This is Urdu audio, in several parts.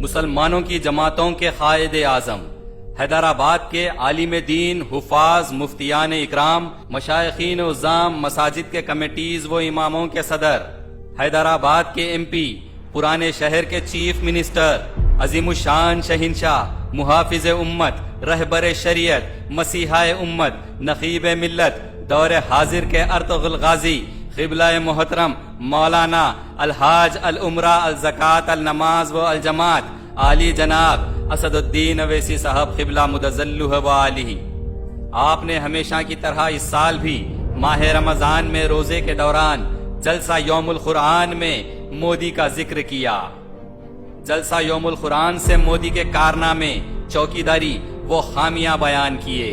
مسلمانوں کی جماعتوں کے قائد اعظم، حیدرآباد کے عالم دین، حفاظ، مفتیان اکرام، مشائخین عظام، مساجد کے کمیٹیز و اماموں کے صدر، حیدرآباد کے ایم پی، پرانے شہر کے چیف منسٹر، عظیم الشان شہنشاہ، محافظ امت، رہبر شریعت، مسیحا امت، نقیب ملت، دور حاضر کے ارطغرل غازی، قبلہ محترم مولانا الحاج العمرہ الزکوٰۃ النماز و الجماعت عالی جناب اسد الدین اویسی صاحب قبلہ مدظلہ و علیہ، آپ نے ہمیشہ کی طرح اس سال بھی ماہ رمضان میں روزے کے دوران جلسہ یوم القرآن میں مودی کا ذکر کیا۔ جلسہ یوم القرآن سے مودی کے کارنامے، چوکیداری وہ خامیاں بیان کیے۔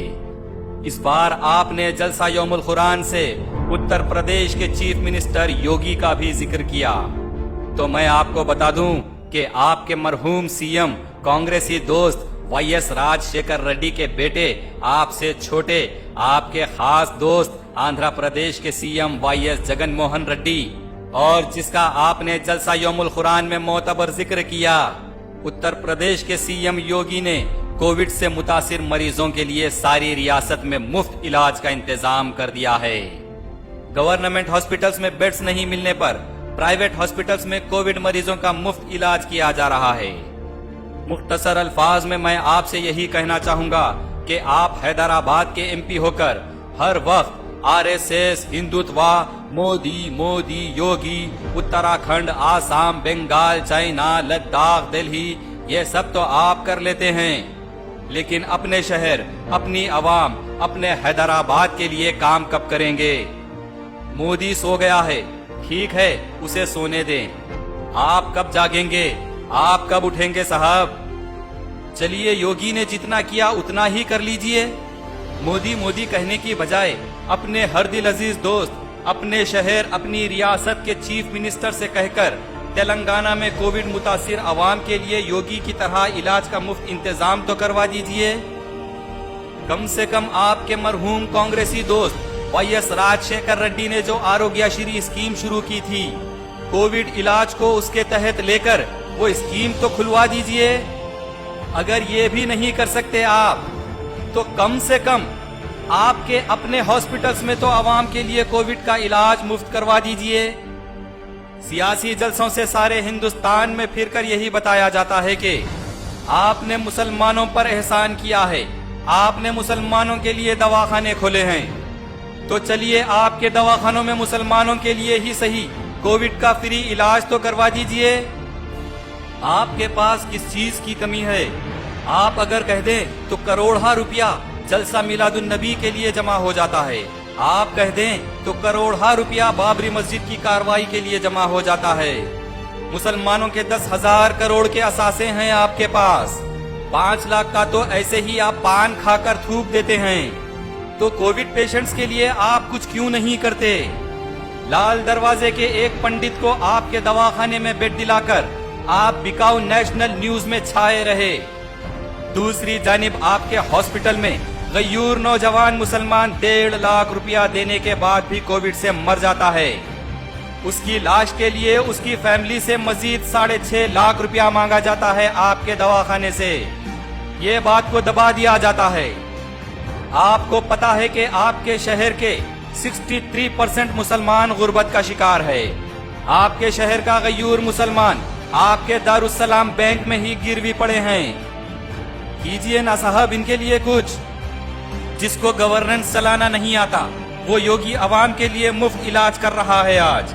اس بار آپ نے جلسہ یوم القرآن سے اتر پردیش کے چیف منسٹر یوگی کا بھی ذکر کیا۔ تو میں آپ کو بتا دوں کہ آپ کے مرحوم سی ایم کانگریسی دوست وائی ایس راج شیکھر ریڈی کے بیٹے، آپ سے چھوٹے، آپ کے خاص دوست آندھرا پردیش کے C M Y S Jagan Mohan Reddy, اور جس کا آپ نے جلسہ یوم القرآن میں معتبر ذکر کیا، اتر پردیش کے سی ایم یوگی نے کووڈ سے متاثر مریضوں کے لیے ساری ریاست میں مفت علاج کا انتظام کر دیا ہے۔ گورنمنٹ ہاسپٹلز میں بیڈز نہیں ملنے پر پرائیویٹ ہاسپٹلز میں کووڈ مریضوں کا مفت علاج کیا جا رہا ہے۔ مختصر الفاظ میں میں آپ سے یہی کہنا چاہوں گا کہ آپ حیدرآباد کے ایم پی ہو کر ہر وقت are S S, Hindutva, Modi Modi Yogi, Uttarakhand, Assam, Bengal, China, Ladakh, Delhi, یہ سب تو آپ کر لیتے ہیں، لیکن اپنے شہر، اپنی عوام، اپنے حیدرآباد کے لیے کام کب کریں گے؟ مودی سو گیا ہے، ٹھیک ہے، اسے سونے دیں۔ آپ کب جاگیں گے؟ آپ کب اٹھیں گے صاحب؟ چلیے یوگی نے جتنا کیا اتنا ہی کر لیجئے۔ مودی مودی کہنے کی بجائے اپنے ہر دل عزیز دوست، اپنے شہر، اپنی ریاست کے چیف منسٹر سے کہہ کر تلنگانہ میں کووڈ متاثر عوام کے لیے یوگی کی طرح علاج کا مفت انتظام تو کروا دیجئے۔ کم سے کم آپ کے مرحوم کانگریسی دوست وائی ایس راج شیکھر ریڈی نے جو آروگیہ شری اسکیم شروع کی تھی، کووڈ علاج کو اس کے تحت لے کر وہ اسکیم تو کھلوا دیجئے۔ اگر یہ بھی نہیں کر سکتے آپ، تو کم سے کم آپ کے اپنے ہاسپٹلز میں تو عوام کے لیے کووڈ کا علاج مفت کروا دیجئے۔ سیاسی جلسوں سے سارے ہندوستان میں پھر کر یہی بتایا جاتا ہے کہ آپ نے مسلمانوں پر احسان کیا ہے، آپ نے مسلمانوں کے لیے دواخانے کھولے ہیں، تو چلیے آپ کے دواخانوں میں مسلمانوں کے لیے ہی صحیح کووڈ کا فری علاج تو کروا دیجئے۔ آپ کے پاس کس چیز کی کمی ہے؟ آپ اگر کہہ دیں تو کروڑہا روپیہ جلسہ میلاد النبی کے لیے جمع ہو جاتا ہے، آپ کہہ دیں تو کروڑہا روپیہ بابری مسجد کی کارروائی کے لیے جمع ہو جاتا ہے۔ مسلمانوں کے 10,000 کروڑ کے اثاثے ہیں آپ کے پاس، 5 لاکھ کا تو ایسے ہی آپ پان کھا کر تھوک دیتے ہیں، تو کووڈ پیشنٹس کے لیے آپ کچھ کیوں نہیں کرتے؟ لال دروازے کے ایک پنڈت کو آپ کے دواخانے میں بیڈ دلا کر آپ بکاؤ نیشنل نیوز میں چھائے رہے، دوسری جانب آپ کے ہاسپٹل میں غیور نوجوان مسلمان 1.5 لاکھ روپیہ دینے کے بعد بھی کووڈ سے مر جاتا ہے، اس کی لاش کے لیے اس کی فیملی سے مزید 6.5 لاکھ روپیہ مانگا جاتا ہے آپ کے دواخانے سے، یہ بات کو دبا دیا جاتا ہے۔ آپ کو پتا ہے کہ آپ کے شہر کے 63% مسلمان غربت کا شکار ہے، آپ کے شہر کا غیور مسلمان آپ کے دارالسلام بینک میں ہی گروی پڑے ہیں، کیجئے نا صاحب ان کے لیے کچھ۔ جس کو گورننس چلانا نہیں آتا وہ یوگی عوام کے لیے مفت علاج کر رہا ہے۔ آج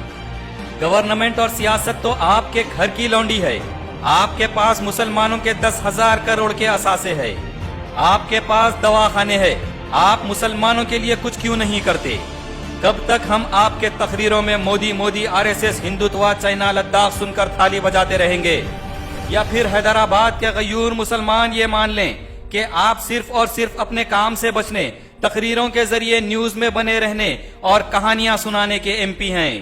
گورنمنٹ اور سیاست تو آپ کے گھر کی لونڈی ہے، آپ کے پاس مسلمانوں کے 10,000 کروڑ کے اثاثے ہے، آپ کے پاس دواخانے ہیں، آپ مسلمانوں کے لیے کچھ کیوں نہیں کرتے؟ کب تک ہم آپ کے تقریروں میں Modi Modi, R S S, Hindutva, China, Ladakh سن کر تھالی بجاتے رہیں گے؟ یا پھر حیدرآباد کے غیور مسلمان یہ مان لیں کہ آپ صرف اور صرف اپنے کام سے بچنے، تقریروں کے ذریعے نیوز میں بنے رہنے اور کہانیاں سنانے کے ایم پی ہیں؟